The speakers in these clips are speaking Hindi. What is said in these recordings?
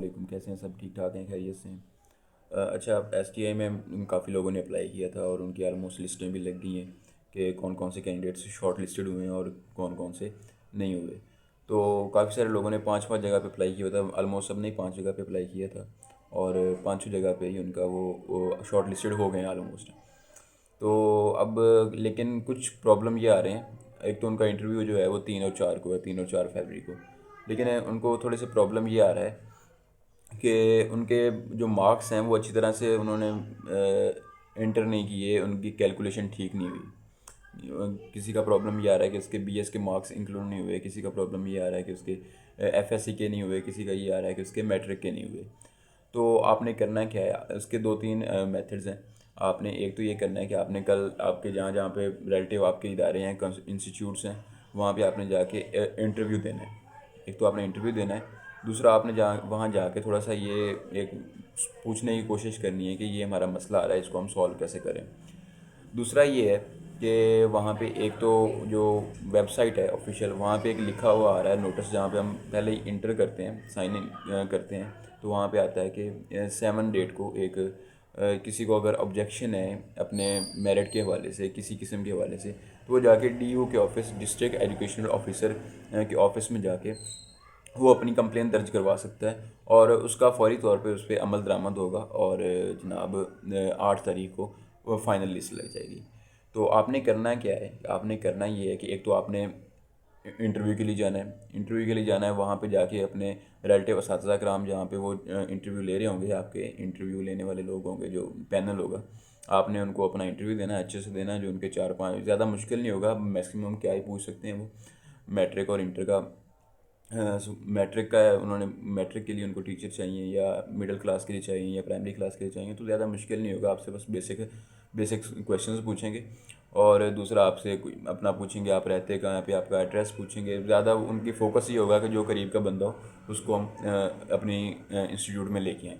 वालेकुम, कैसे हैं? सब ठीक ठाक हैं, खैरियत से हैं? अच्छा, एसटीआई में काफ़ी लोगों ने अप्लाई किया था और उनकी ऑलमोस्ट लिस्टें भी लग गई हैं कि कौन कौन से कैंडिडेट्स शॉर्ट लिस्टेड हुए हैं और कौन कौन से नहीं हुए। तो काफ़ी सारे लोगों ने पांच पांच जगह पे अप्लाई किया था, ऑलमोस्ट सब ने पांच जगह पे अप्लाई किया था और पांचों जगह पे ही उनका वो शॉर्ट लिस्टेड हो गए हैं ऑलमोस्ट। तो अब लेकिन कुछ प्रॉब्लम ये आ रहे हैं। एक तो उनका इंटरव्यू जो है वो 3 और 4 को है, 3 और 4 फरवरी को। लेकिन उनको थोड़े से प्रॉब्लम ये आ रहा है कि उनके जो मार्क्स हैं वो अच्छी तरह से उन्होंने इंटर नहीं किए, उनकी कैलकुलेशन ठीक नहीं हुई। किसी का प्रॉब्लम ये आ रहा है कि उसके बीएस के मार्क्स इंक्लूड नहीं हुए, किसी का प्रॉब्लम ये आ रहा है कि उसके एफएससी के नहीं हुए, किसी का ये आ रहा है कि उसके मैट्रिक के नहीं हुए। तो आपने करना क्या है, उसके दो तीन मेथड्स हैं। आपने एक तो ये करना है कि आपने कल आपके जहाँ जहाँ पे रिलेटिव आपके इदारे हैं, इंस्टीट्यूट्स हैं, वहाँ पे आपने जाके इंटरव्यू देना है। एक तो आपने इंटरव्यू देना है, दूसरा आपने वहाँ जाके थोड़ा सा ये एक पूछने की कोशिश करनी है कि ये हमारा मसला आ रहा है, इसको हम सॉल्व कैसे करें। दूसरा ये है कि वहाँ पे एक तो जो वेबसाइट है ऑफिशियल, वहाँ पे एक लिखा हुआ आ रहा है नोटिस, जहाँ पे हम पहले ही इंटर करते हैं, साइन इन करते हैं। तो वहाँ पे आता है कि 7 डेट को एक किसी को अगर ऑब्जेक्शन है अपने मेरिट के हवाले से, किसी किस्म के हवाले से, तो वो जाके डीयू के ऑफिस, डिस्ट्रिक्ट एजुकेशनल ऑफिसर के ऑफिस में जाके वो अपनी कंप्लेन दर्ज करवा सकता है और उसका फौरी तौर पे उस पर अमल दरामद होगा और जनाब 8 तारीख को वो फाइनल लिस्ट लग जाएगी। तो आपने करना क्या है, आपने करना ये है कि एक तो आपने इंटरव्यू के लिए जाना है। इंटरव्यू के लिए जाना है, वहाँ पे जाके अपने रिलेटिव असातिज़ा कराम जहाँ पे वो इंटरव्यू ले रहे होंगे, आपके इंटरव्यू लेने वाले लोग होंगे, जो पैनल होगा, आपने उनको अपना इंटरव्यू देना है, अच्छे से देना है। जो उनके 4 5, ज़्यादा मुश्किल नहीं होगा, मैक्सिमम क्या ही पूछ सकते हैं वो, मैट्रिक और इंटर का। मैट्रिक का है, उन्होंने मैट्रिक के लिए उनको टीचर चाहिए या मिडिल क्लास के लिए चाहिए या प्राइमरी क्लास के लिए चाहिए, तो ज़्यादा मुश्किल नहीं होगा। आपसे बस बेसिक बेसिक क्वेश्चंस पूछेंगे और दूसरा आपसे अपना पूछेंगे आप रहते कहाँ पे, आपका एड्रेस पूछेंगे। ज़्यादा उनकी फोकस ये होगा कि जो करीब का बंदा हो उसको हम अपनी इंस्टीट्यूट में लेके आएँ।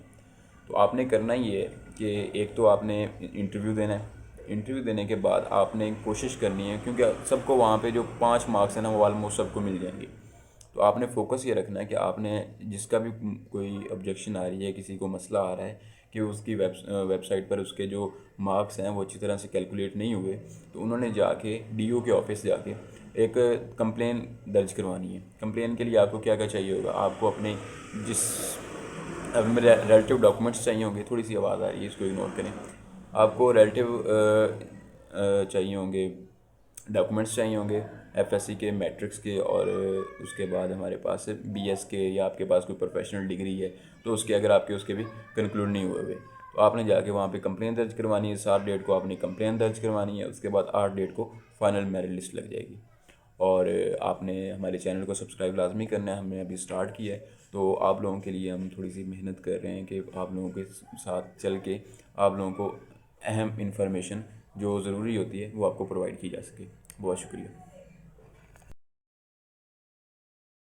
तो आपने करना ये है कि एक तो आपने इंटरव्यू देना है। इंटरव्यू देने के बाद आपने कोशिश करनी है, क्योंकि सबको वहाँ पे जो 5 मार्क्स हैं ना वो ऑलमोस्ट सबको मिल जाएंगे। तो आपने फोकस ये रखना है कि आपने जिसका भी कोई ऑब्जेक्शन आ रही है, किसी को मसला आ रहा है कि उसकी वेबसाइट पर उसके जो मार्क्स हैं वो अच्छी तरह से कैलकुलेट नहीं हुए, तो उन्होंने जाके डीओ के ऑफिस जाके एक कंप्लेन दर्ज करवानी है। कंप्लेन के लिए आपको क्या क्या चाहिए होगा, आपको अपने जिस अब मेरे रिलेटिव डॉक्यूमेंट्स चाहिए होंगे। थोड़ी सी आवाज़ आ रही है, इसको इग्नोर करें। आपको रिलेटिव चाहिए होंगे, डॉक्यूमेंट्स चाहिए होंगे एफएससी के, मैट्रिक्स के, और उसके बाद हमारे पास बीएस के, या आपके पास कोई प्रोफेशनल डिग्री है तो उसके, अगर आपके उसके भी कंक्लूड नहीं हुए हुए, तो आपने जाके वहाँ पे कंप्लेन दर्ज करवानी है। 7 डेट को आपने कंप्लेन दर्ज करवानी है, उसके बाद 8 डेट को फाइनल मेरिट लिस्ट लग जाएगी। और आपने हमारे चैनल को सब्सक्राइब लाजमी करना है, हमने अभी स्टार्ट किया है। तो आप लोगों के लिए हम थोड़ी सी मेहनत कर रहे हैं कि आप लोगों के साथ चल के आप लोगों को अहम इंफॉर्मेशन जो ज़रूरी होती है वो आपको प्रोवाइड की जा सके। बहुत शुक्रिया।